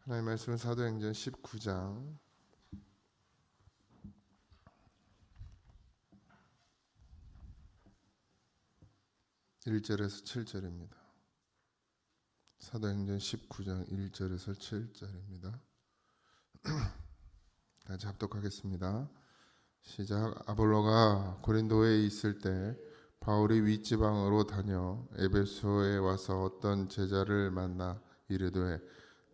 하나님의 말씀은 사도행전 19장 1절에서 7절입니다. 사도행전 19장 1절에서 7절입니다. 같이 합독하겠습니다. 시작. 아볼로가 고린도에 있을 때 바울이 윗지방으로 다녀 에베소에 와서 어떤 제자를 만나 이르되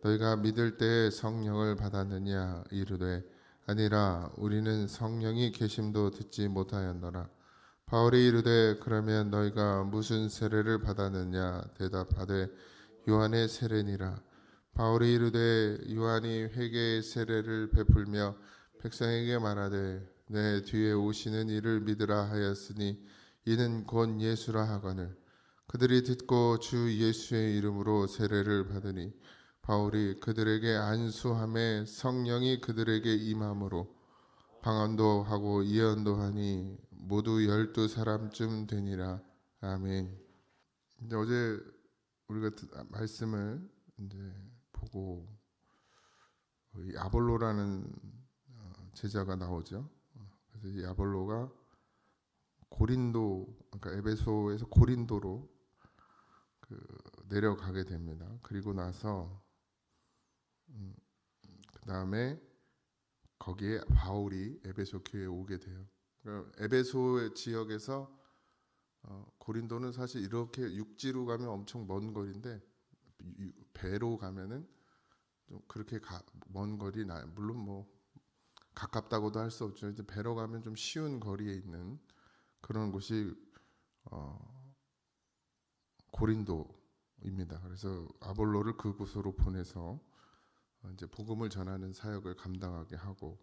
너희가 믿을 때 성령을 받았느냐 이르되 아니라 우리는 성령이 계심도 듣지 못하였노라. 바울이 이르되 그러면 너희가 무슨 세례를 받았느냐 대답하되 요한의 세례니라. 바울이 이르되 요한이 회개의 세례를 베풀며 백성에게 말하되 내 뒤에 오시는 이를 믿으라 하였으니 이는 곧 예수라 하거늘 그들이 듣고 주 예수의 이름으로 세례를 받으니 바울이 그들에게 안수함에 성령이 그들에게 임함으로 방언도 하고 예언도 하니 모두 12사람쯤 되니라. 아멘. 이제 어제 우리가 말씀을 이제 보고 이 아볼로라는 제자가 나오죠. 그래서 이 아볼로가 고린도, 그러니까 에베소에서 고린도로 내려가게 됩니다. 그리고 나서 그 다음에 거기에 바울이 에베소 교회에 오게 돼요. 그러니까 에베소 지역에서 고린도는 사실 이렇게 육지로 가면 엄청 먼 거리인데 배로 가면은 좀 그렇게 먼 거리 물론 뭐 가깝다고도 할 수 없죠. 이제 배로 가면 좀 쉬운 거리에 있는 그런 곳이 고린도입니다. 그래서 아볼로를 그곳으로 보내서 이제 복음을 전하는 사역을 감당하게 하고,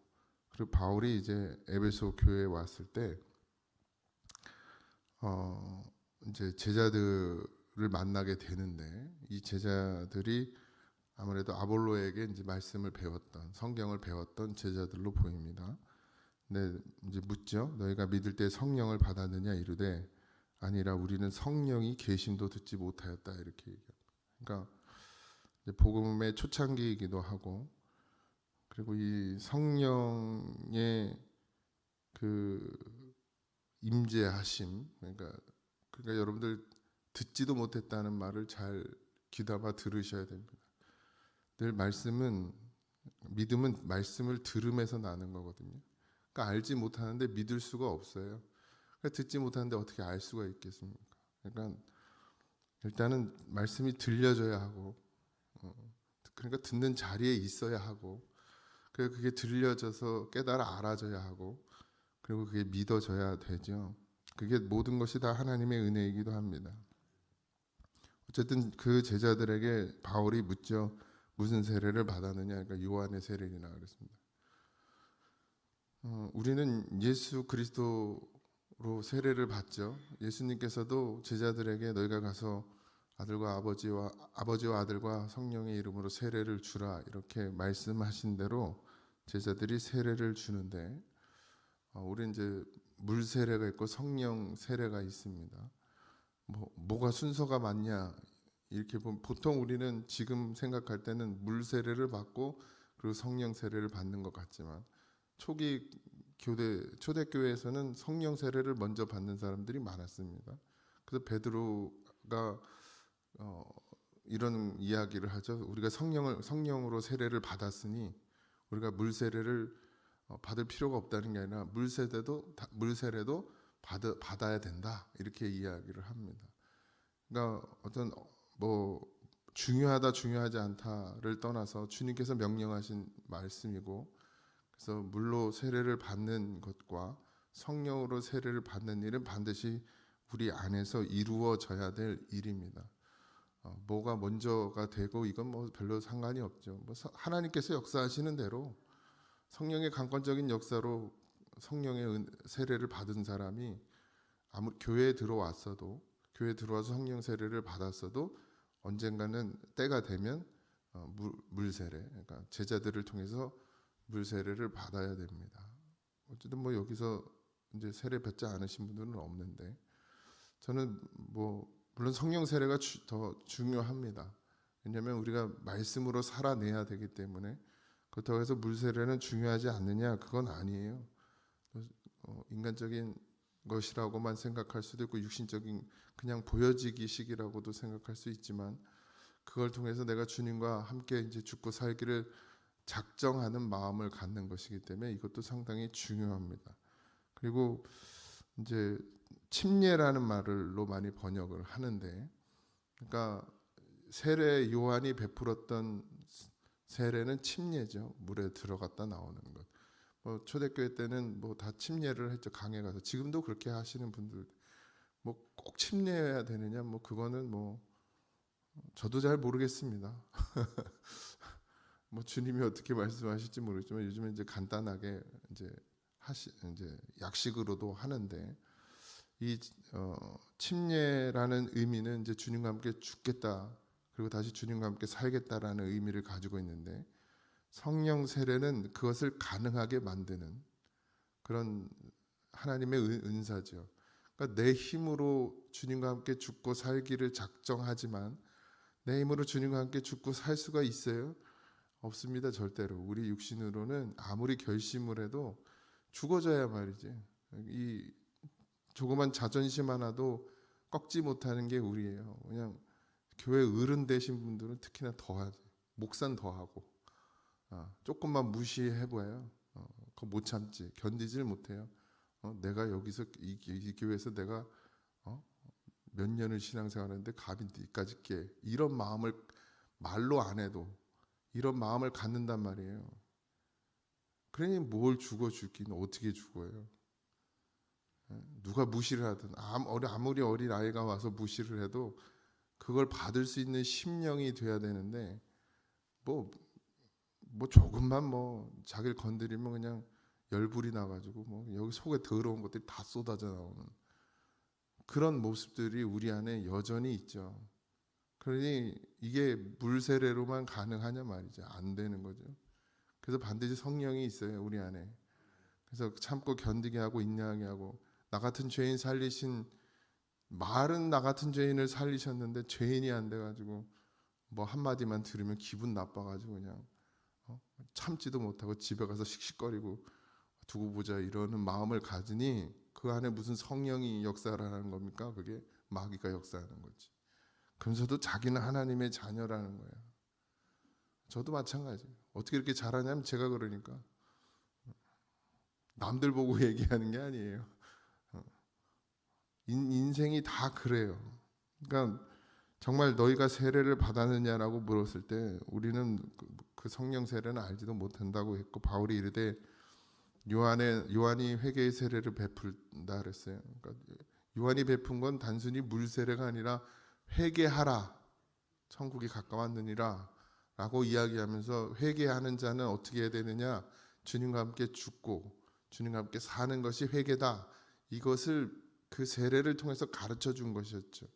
그리고 바울이 이제 에베소 교회에 왔을 때 이제 제자들을 만나게 되는데 이 제자들이 아무래도 아볼로에게 이제 말씀을 배웠던, 성경을 배웠던 제자들로 보입니다. 근데 이제 묻죠. 너희가 믿을 때 성령을 받았느냐 이르되 아니라 우리는 성령이 계심도 듣지 못하였다 이렇게 얘기합니다. 그러니까 복음의 초창기이기도 하고, 그리고 이 성령의 그 임재하심, 그러니까 여러분들 듣지도 못했다는 말을 잘 귀담아 들으셔야 됩니다. 늘 믿음은 말씀을 들음에서 나는 거거든요. 그러니까 알지 못하는데 믿을 수가 없어요. 그러니까 듣지 못하는데 어떻게 알 수가 있겠습니까? 그러니까 일단은 말씀이 들려져야 하고, 그러니까 듣는 자리에 있어야 하고, 그리고 그게 들려져서 깨달아 알아져야 하고, 그리고 그게 믿어져야 되죠. 그게 모든 것이 다 하나님의 은혜이기도 합니다. 어쨌든 그 제자들에게 바울이 묻죠. 무슨 세례를 받았느냐? 그러니까 요한의 세례니라 그랬습니다. 우리는 예수 그리스도로 세례를 받죠. 예수님께서도 제자들에게 너희가 가서 아버지와 아들과 성령의 이름으로 세례를 주라 이렇게 말씀하신 대로 제자들이 세례를 주는데, 우리 이제 물 세례가 있고 성령 세례가 있습니다. 뭐가 순서가 맞냐 이렇게 보면 보통 우리는 지금 생각할 때는 물 세례를 받고 그리고 성령 세례를 받는 것 같지만 초기 초대교회에서는 성령 세례를 먼저 받는 사람들이 많았습니다. 그래서 베드로가 이런 이야기를 하죠. 우리가 성령으로 세례를 받았으니 우리가 물 세례를 받을 필요가 없다는 게 아니라 물 세례도 받아야 된다 이렇게 이야기를 합니다. 그러니까 어떤 중요하지 않다를 떠나서 주님께서 명령하신 말씀이고, 그래서 물로 세례를 받는 것과 성령으로 세례를 받는 일은 반드시 우리 안에서 이루어져야 될 일입니다. 뭐가 먼저가 되고 이건 별로 상관이 없죠. 하나님께서 역사하시는 대로 성령의 강권적인 역사로 성령의 세례를 받은 사람이 교회에 들어와서 성령 세례를 받았어도 언젠가는 때가 되면 물 세례, 그러니까 제자들을 통해서 물 세례를 받아야 됩니다. 어쨌든 여기서 이제 세례 받지 않으신 분들은 없는데, 저는 물론 성령 세례가 더 중요합니다. 왜냐하면 우리가 말씀으로 살아내야 되기 때문에. 그렇다고 해서 물 세례는 중요하지 않느냐? 그건 아니에요. 인간적인 것이라고만 생각할 수도 있고 육신적인 그냥 보여지기식이라고도 생각할 수 있지만, 그걸 통해서 내가 주님과 함께 이제 죽고 살기를 작정하는 마음을 갖는 것이기 때문에 이것도 상당히 중요합니다. 그리고 이제 침례라는 말로 많이 번역을 하는데, 그러니까 세례 요한이 베풀었던 세례는 침례죠. 물에 들어갔다 나오는 것. 초대교회 때는 다 침례를 했죠. 강에 가서. 지금도 그렇게 하시는 분들, 꼭 침례해야 되느냐? 그거는 저도 잘 모르겠습니다. 주님이 어떻게 말씀하실지 모르겠지만 요즘에 이제 간단하게 이제 약식으로도 하는데, 이 침례라는 의미는 이제 주님과 함께 죽겠다, 그리고 다시 주님과 함께 살겠다라는 의미를 가지고 있는데, 성령 세례는 그것을 가능하게 만드는 그런 하나님의 은사죠. 그러니까 내 힘으로 주님과 함께 죽고 살기를 작정하지만 내 힘으로 주님과 함께 죽고 살 수가 있어요? 없습니다. 절대로. 우리 육신으로는 아무리 결심을 해도 죽어져야 말이지. 이 조그만 자존심 하나도 꺾지 못하는 게 우리예요. 그냥 교회 어른 되신 분들은 특히나 더하지. 목사는 더하고. 조금만 무시해봐요. 그거 못 참지. 견디질 못해요. 내가 여기서 이 교회에서 내가 몇 년을 신앙생활하는데 감히 니까지 깨. 이런 마음을 말로 안 해도 이런 마음을 갖는단 말이에요. 그러니 뭘 죽긴 어떻게 죽어요? 누가 무시를 하든 아무리 어린 아이가 와서 무시를 해도 그걸 받을 수 있는 심령이 돼야 되는데, 조금만 자기를 건드리면 그냥 열불이 나가지고 여기 속에 더러운 것들이 다 쏟아져 나오는 그런 모습들이 우리 안에 여전히 있죠. 그러니 이게 물 세례로만 가능하냐 말이죠. 안 되는 거죠. 그래서 반드시 성령이 있어요, 우리 안에. 그래서 참고 견디게 하고 인내하게 하고, 나 같은 죄인 살리신, 말은 나 같은 죄인을 살리셨는데 죄인이 안 돼가지고 한마디만 들으면 기분 나빠가지고 그냥 참지도 못하고 집에 가서 씩씩거리고 두고 보자 이러는 마음을 가지니 그 안에 무슨 성령이 역사하는 겁니까? 그게 마귀가 역사하는 거지. 그러면서도 자기는 하나님의 자녀라는 거예요. 저도 마찬가지예요. 어떻게 이렇게 잘하냐면 제가 그러니까. 남들 보고 얘기하는 게 아니에요. 인생이 다 그래요. 그러니까 정말 너희가 세례를 받았느냐라고 물었을 때 우리는 그 성령 세례는 알지도 못한다고 했고, 바울이 이르되 요한이 회개의 세례를 베풀다 그랬어요. 그러니까 요한이 베푼 건 단순히 물 세례가 아니라 회개하라, 천국이 가까웠느니라 라고 이야기하면서, 회개하는 자는 어떻게 해야 되느냐? 주님과 함께 죽고 주님과 함께 사는 것이 회개다. 이것을 그 세례를 통해서 가르쳐 준 것이었죠.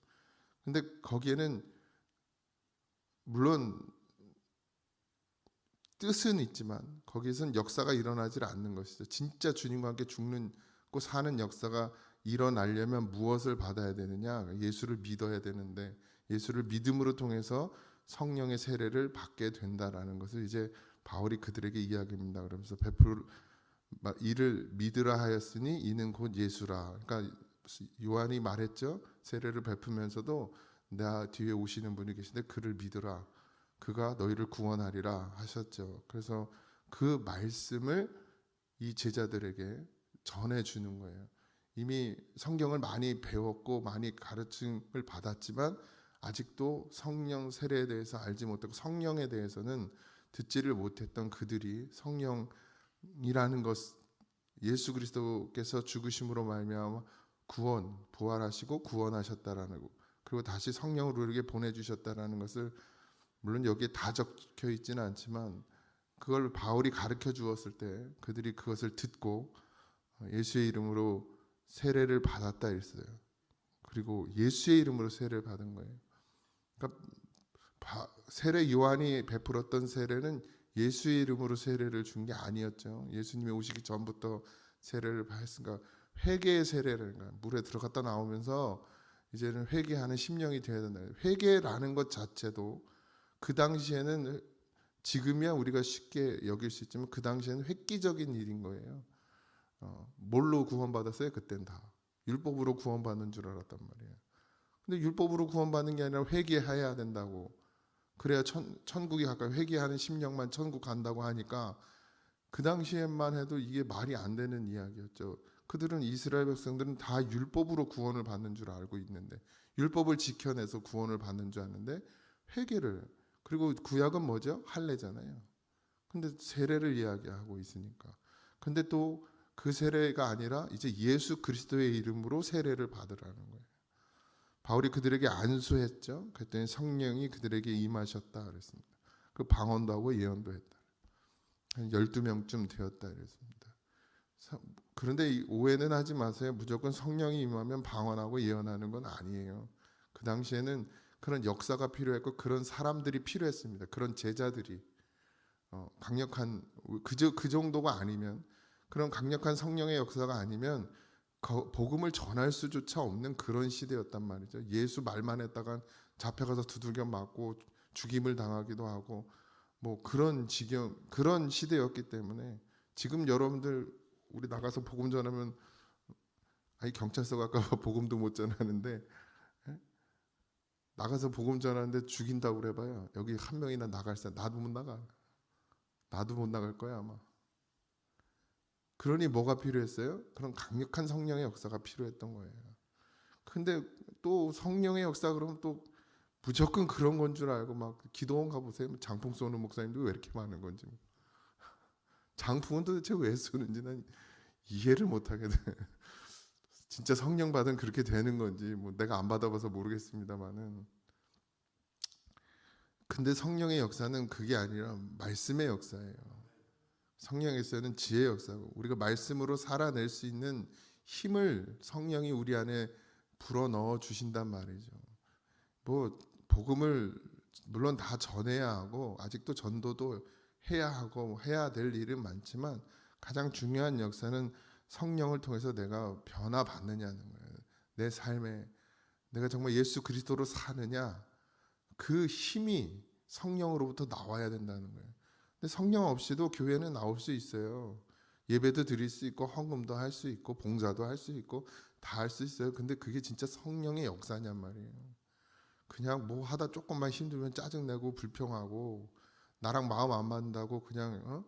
근데 거기에는 물론 뜻은 있지만 거기에선 역사가 일어나질 않는 것이죠. 진짜 주님과 함께 죽고 사는 역사가 일어나려면 무엇을 받아야 되느냐? 예수를 믿어야 되는데, 예수를 믿음으로 통해서 성령의 세례를 받게 된다라는 것을 이제 바울이 그들에게 이야기합니다. 그러면서 이를 믿으라 하였으니 이는 곧 예수라. 그러니까 요한이 말했죠. 세례를 베푸면서도 나 뒤에 오시는 분이 계신데 그를 믿으라. 그가 너희를 구원하리라 하셨죠. 그래서 그 말씀을 이 제자들에게 전해주는 거예요. 이미 성경을 많이 배웠고 많이 가르침을 받았지만 아직도 성령 세례에 대해서 알지 못하고 성령에 대해서는 듣지를 못했던 그들이 성령이라는 것, 예수 그리스도께서 죽으심으로 말미암아 부활하시고 구원하셨다라는 거, 그리고 다시 성령을 우리에게 보내주셨다라는 것을, 물론 여기에 다 적혀 있지는 않지만 그걸 바울이 가르쳐 주었을 때 그들이 그것을 듣고 예수의 이름으로 세례를 받았다 했어요. 그리고 예수의 이름으로 세례를 받은 거예요. 그러니까 세례 요한이 베풀었던 세례는 예수의 이름으로 세례를 준 게 아니었죠. 예수님이 오시기 전부터 세례를 받았으니까 회개의 세례라는 거야. 물에 들어갔다 나오면서 이제는 회개하는 심령이 되어야 된다. 회개라는 것 자체도 그 당시에는 지금이야 우리가 쉽게 여길 수 있지만 그 당시에는 획기적인 일인 거예요. 뭘로 구원받았어요? 그땐 다 율법으로 구원받는 줄 알았단 말이에요. 근데 율법으로 구원받는 게 아니라 회개해야 된다고. 그래야 천국이 가까이, 회개하는 심령만 천국 간다고 하니까 그 당시에만 해도 이게 말이 안 되는 이야기였죠. 그들은, 이스라엘 백성들은 다 율법으로 구원을 받는 줄 알고 있는데, 율법을 지켜내서 구원을 받는 줄 아는데 회개를, 그리고 구약은 뭐죠? 할례잖아요. 근데 세례를 이야기하고 있으니까. 근데 또 그 세례가 아니라 이제 예수 그리스도의 이름으로 세례를 받으라는 거예요. 바울이 그들에게 안수했죠. 그랬더니 성령이 그들에게 임하셨다 그랬습니다. 그 방언도 하고 예언도 했다. 한 12명쯤 되었다 그랬습니다. 그런데 오해는 하지 마세요. 무조건 성령이 임하면 방언하고 예언하는 건 아니에요. 그 당시에는 그런 역사가 필요했고 그런 사람들이 필요했습니다. 그런 제자들이 강력한, 그 정도가 아니면, 그런 강력한 성령의 역사가 아니면 복음을 전할 수조차 없는 그런 시대였단 말이죠. 예수 말만 했다간 잡혀가서 두들겨 맞고 죽임을 당하기도 하고 뭐 그런 지경, 그런 시대였기 때문에 지금 여러분들 우리 나가서 복음 전하면, 아니 경찰서 갈까봐 복음도 못 전하는데, 나가서 복음 전하는데 죽인다고 그래봐요. 여기 한 명이나 나갈 사람, 나도 못 나가. 나도 못 나갈 거야 아마. 그러니 뭐가 필요했어요? 그런 강력한 성령의 역사가 필요했던 거예요. 근데 또 성령의 역사 그러면 또 무조건 그런 건 줄 알고 막 기도원 가보세요. 장풍 쏘는 목사님도 왜 이렇게 많은 건지. 장풍은 도대체 왜 쏘는지 난 이해를 못하게 돼. 진짜 성령 받으면 그렇게 되는 건지 뭐 내가 안 받아봐서 모르겠습니다만은. 근데 성령의 역사는 그게 아니라 말씀의 역사예요. 성령의 역사는 지혜의 역사고, 우리가 말씀으로 살아낼 수 있는 힘을 성령이 우리 안에 불어넣어 주신단 말이죠. 뭐 복음을 물론 다 전해야 하고 아직도 전도도 해야 하고 해야 될 일은 많지만 가장 중요한 역사는 성령을 통해서 내가 변화받느냐는 거예요. 내 삶에 내가 정말 예수 그리스도로 사느냐, 그 힘이 성령으로부터 나와야 된다는 거예요. 근데 성령 없이도 교회는 나올 수 있어요. 예배도 드릴 수 있고 헌금도 할 수 있고 봉사도 할 수 있고 다 할 수 있어요. 근데 그게 진짜 성령의 역사냔 말이에요. 그냥 뭐 하다 조금만 힘들면 짜증내고 불평하고 나랑 마음 안 맞는다고 그냥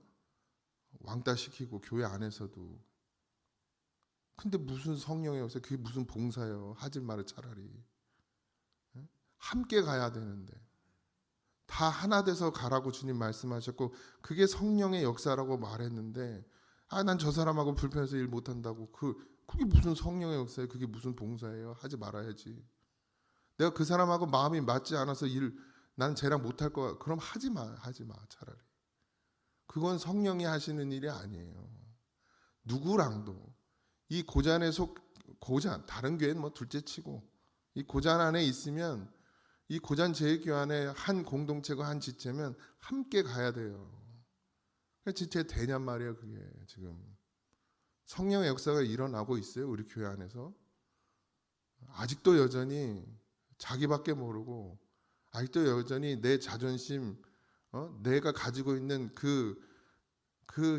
왕따 시키고, 교회 안에서도. 근데 무슨 성령의 역사, 그게 무슨 봉사예요. 하지 말을 차라리. 함께 가야 되는데. 다 하나 돼서 가라고 주님 말씀하셨고 그게 성령의 역사라고 말했는데, 난 저 사람하고 불편해서 일 못한다고, 그게 무슨 성령의 역사예요? 그게 무슨 봉사예요? 하지 말아야지. 내가 그 사람하고 마음이 맞지 않아서 난 쟤랑 못할 거야. 그럼 하지 마 차라리. 그건 성령이 하시는 일이 아니에요. 누구랑도 이 고잔, 다른 교회는 뭐 둘째치고 이 고잔 안에 있으면, 이 고잔 제일교회 한 공동체가 한 지체면 함께 가야 돼요. 지체 되냔 말이에요. 그게 지금 성령의 역사가 일어나고 있어요. 우리 교회 안에서 아직도 여전히 자기밖에 모르고, 아직도 여전히 내 자존심, 내가 가지고 있는 그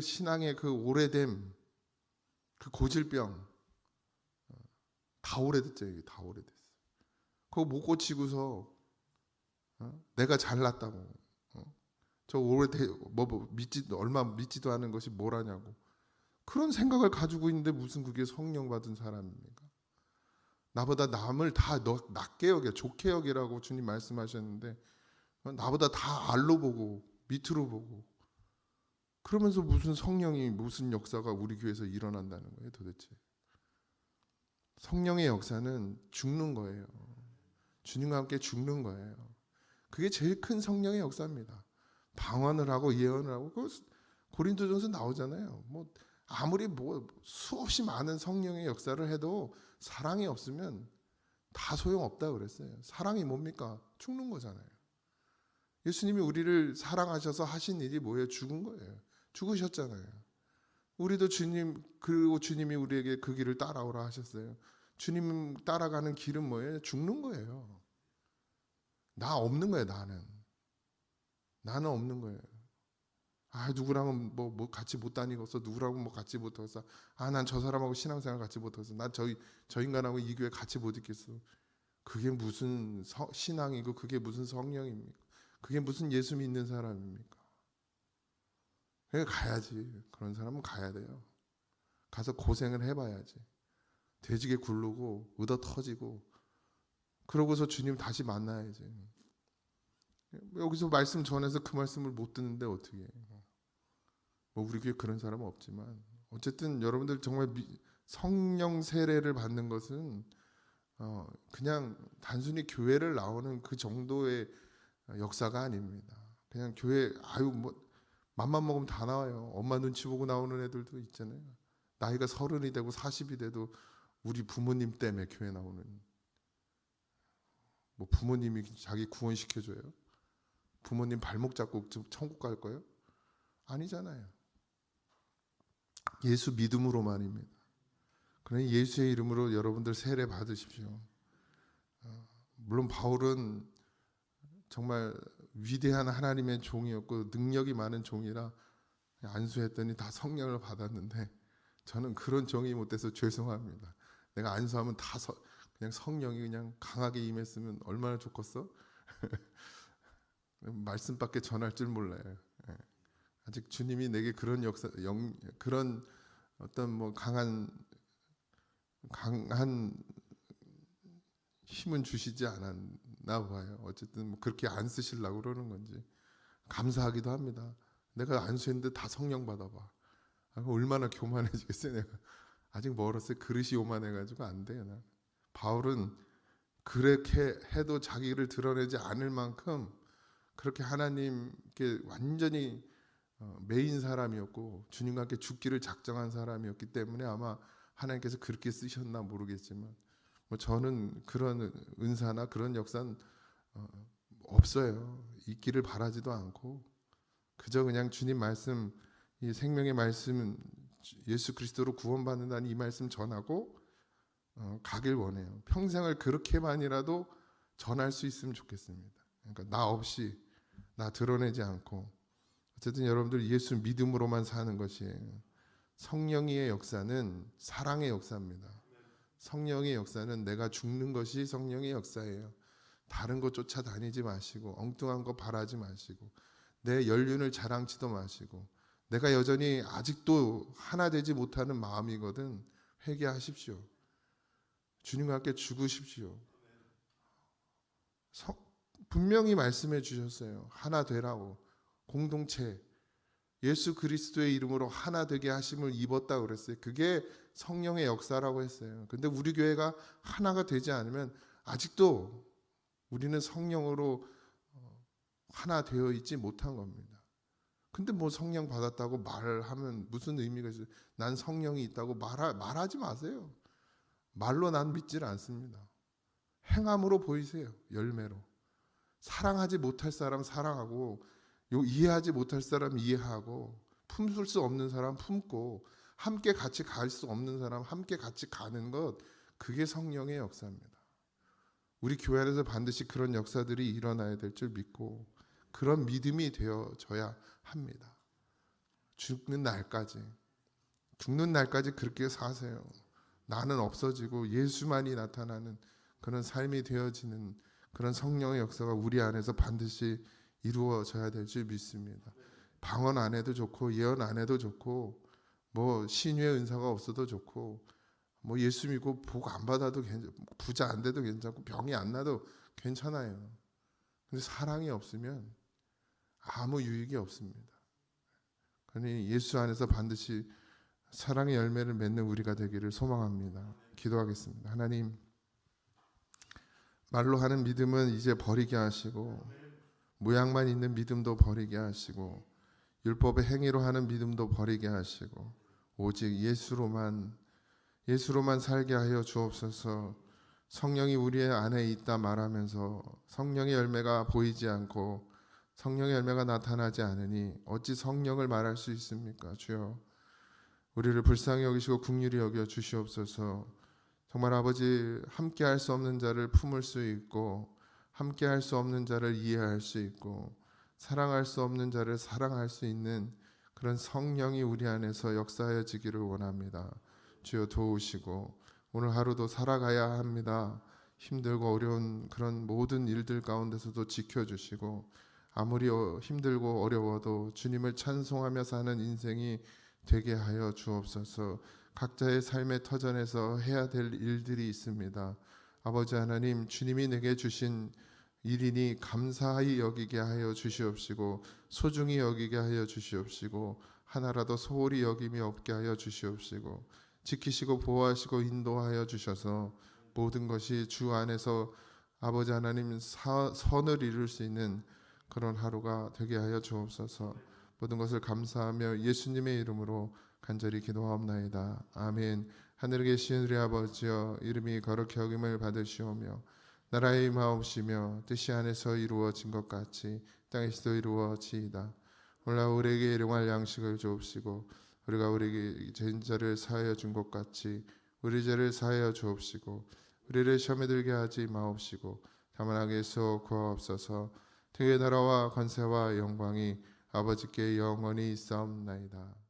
신앙의 그 오래됨, 그 고질병, 다 오래됐죠. 이게 다 오래됐어. 그거 못 고치고서 내가 잘났다고, 저 얼마 믿지도 않은 것이 뭐라냐고, 그런 생각을 가지고 있는데 무슨 그게 성령 받은 사람입니까? 나보다 남을 다 낮게 여겨, 좋게 여기라고 주님 말씀하셨는데 나보다 다 알로 보고 밑으로 보고, 그러면서 무슨 성령이, 무슨 역사가 우리 교회에서 일어난다는 거예요 도대체. 성령의 역사는 죽는 거예요. 주님과 함께 죽는 거예요. 그게 제일 큰 성령의 역사입니다. 방언을 하고 예언을 하고, 그 고린도전서 나오잖아요. 뭐 아무리 뭐 수없이 많은 성령의 역사를 해도 사랑이 없으면 다 소용없다 그랬어요. 사랑이 뭡니까? 죽는 거잖아요. 예수님이 우리를 사랑하셔서 하신 일이 뭐예요? 죽은 거예요. 죽으셨잖아요. 우리도 그리고 주님이 우리에게 그 길을 따라오라 하셨어요. 주님 따라가는 길은 뭐예요? 죽는 거예요. 나 없는 거예요, 나는. 나는 없는 거예요. 누구랑은 뭐 같이 못 다니겠어. 누구랑은 뭐 같이 못 하겠어. 난 저 사람하고 신앙생활 같이 못 하겠어. 난 저 인간하고 이 교회 같이 못 있겠어. 그게 무슨 신앙이고 그게 무슨 성령입니까? 그게 무슨 예수 믿는 사람입니까? 그러니까 가야지. 그런 사람은 가야 돼요. 가서 고생을 해봐야지. 돼지게 굴르고 얻어 터지고 그러고서 주님 다시 만나야지. 여기서 말씀 전해서 그 말씀을 못 듣는데 어떻게 해. 뭐 우리 교회 그런 사람은 없지만 어쨌든 여러분들 정말 성령 세례를 받는 것은 그냥 단순히 교회를 나오는 그 정도의 역사가 아닙니다. 그냥 교회 뭐 맘만 먹으면 다 나와요. 엄마 눈치 보고 나오는 애들도 있잖아요. 나이가 30이 되고 40이 돼도 우리 부모님 때문에 교회 나오는. 뭐 부모님이 자기 구원시켜줘요? 부모님 발목 잡고 천국 갈 거예요? 아니잖아요. 예수 믿음으로만입니다. 그러니 예수의 이름으로 여러분들 세례 받으십시오. 물론 바울은 정말 위대한 하나님의 종이었고 능력이 많은 종이라 안수했더니 다 성령을 받았는데 저는 그런 종이 못 돼서 죄송합니다. 내가 안수하면 다 그냥 성령이 그냥 강하게 임했으면 얼마나 좋겠어? 말씀밖에 전할 줄 몰라요. 아직 주님이 내게 그런 그런 어떤 뭐 강한 힘은 주시지 않았나 봐요. 어쨌든 뭐 그렇게 안 쓰시려고 그러는 건지 감사하기도 합니다. 내가 안수했는데 다 성령 받아봐. 얼마나 교만해지겠어요. 내가 아직 멀었어요. 그릇이 요만해가지고 안 돼요. 나. 바울은 그렇게 해도 자기를 드러내지 않을 만큼 그렇게 하나님께 완전히 매인 사람이었고 주님과 함께 죽기를 작정한 사람이었기 때문에 아마 하나님께서 그렇게 쓰셨나 모르겠지만 뭐 저는 그런 은사나 그런 역사는 없어요. 있기를 바라지도 않고 그저 그냥 주님 말씀, 이 생명의 말씀, 예수 그리스도로 구원받는다는 이 말씀 전하고 가길 원해요. 평생을 그렇게만이라도 전할 수 있으면 좋겠습니다. 그러니까 나 없이, 나 드러내지 않고 어쨌든 여러분들 예수 믿음으로만 사는 것이에요. 성령의 역사는 사랑의 역사입니다. 성령의 역사는 내가 죽는 것이 성령의 역사예요. 다른 것 쫓아다니지 마시고 엉뚱한 거 바라지 마시고 내 연륜을 자랑치도 마시고 내가 여전히 아직도 하나 되지 못하는 마음이거든. 회개하십시오. 주님과 함께 죽으십시오. 분명히 말씀해 주셨어요. 하나 되라고. 공동체 예수 그리스도의 이름으로 하나 되게 하심을 입었다 그랬어요. 그게 성령의 역사라고 했어요. 근데 우리 교회가 하나가 되지 않으면 아직도 우리는 성령으로 하나 되어 있지 못한 겁니다. 근데 뭐 성령 받았다고 말하면 무슨 의미가 있어요? 난 성령이 있다고 말하지 마세요. 말로 난 믿질 않습니다. 행함으로 보이세요. 열매로. 사랑하지 못할 사람 사랑하고 이해하지 못할 사람 이해하고 품을 수 없는 사람 품고 함께 같이 갈 수 없는 사람 함께 같이 가는 것 그게 성령의 역사입니다. 우리 교회 안에서 반드시 그런 역사들이 일어나야 될 줄 믿고 그런 믿음이 되어져야 합니다. 죽는 날까지 그렇게 사세요. 나는 없어지고 예수만이 나타나는 그런 삶이 되어지는 그런 성령의 역사가 우리 안에서 반드시 이루어져야 될 줄 믿습니다. 방언 안 해도 좋고 예언 안 해도 좋고 뭐 신유의 은사가 없어도 좋고 뭐 예수 믿고 복 안 받아도 부자 안 돼도 괜찮고 병이 안 나도 괜찮아요. 근데 사랑이 없으면 아무 유익이 없습니다. 그러니 예수 안에서 반드시 사랑의 열매를 맺는 우리가 되기를 소망합니다. 기도하겠습니다. 하나님, 말로 하는 믿음은 이제 버리게 하시고 모양만 있는 믿음도 버리게 하시고 율법의 행위로 하는 믿음도 버리게 하시고 오직 예수로만 살게 하여 주옵소서. 성령이 우리 안에 있다 말하면서 성령의 열매가 보이지 않고 성령의 열매가 나타나지 않으니 어찌 성령을 말할 수 있습니까? 주여, 우리를 불쌍히 여기시고 긍휼히 여겨 주시옵소서. 정말 아버지, 함께 할 수 없는 자를 품을 수 있고 함께 할 수 없는 자를 이해할 수 있고 사랑할 수 없는 자를 사랑할 수 있는 그런 성령이 우리 안에서 역사하여지기를 원합니다. 주여 도우시고 오늘 하루도 살아가야 합니다. 힘들고 어려운 그런 모든 일들 가운데서도 지켜주시고 아무리 힘들고 어려워도 주님을 찬송하며 사는 인생이 되게 하여 주옵소서. 각자의 삶의 터전에서 해야 될 일들이 있습니다. 아버지 하나님, 주님이 내게 주신 일이니 감사히 여기게 하여 주시옵시고 소중히 여기게 하여 주시옵시고 하나라도 소홀히 여김이 없게 하여 주시옵시고 지키시고 보호하시고 인도하여 주셔서 모든 것이 주 안에서 아버지 하나님 선을 이룰 수 있는 그런 하루가 되게 하여 주옵소서. 모든 것을 감사하며 예수님의 이름으로 간절히 기도하옵나이다. 아멘. 하늘에 계신 우리 아버지여, 이름이 거룩히 여김을 받으시오며 나라의 임하옵시며 뜻이 안에서 이루어진 것 같이 땅에서도 이루어지이다. 오늘 우리에게 일용할 양식을 주옵시고 우리가 우리에게 죄인자를 사하여 준 것 같이 우리 죄를 사하여 주옵시고 우리를 시험에 들게 하지 마옵시고 다만 악에서 구하옵소서. 되게 나라와 권세와 영광이 아버지께 영원히 있사옵나이다.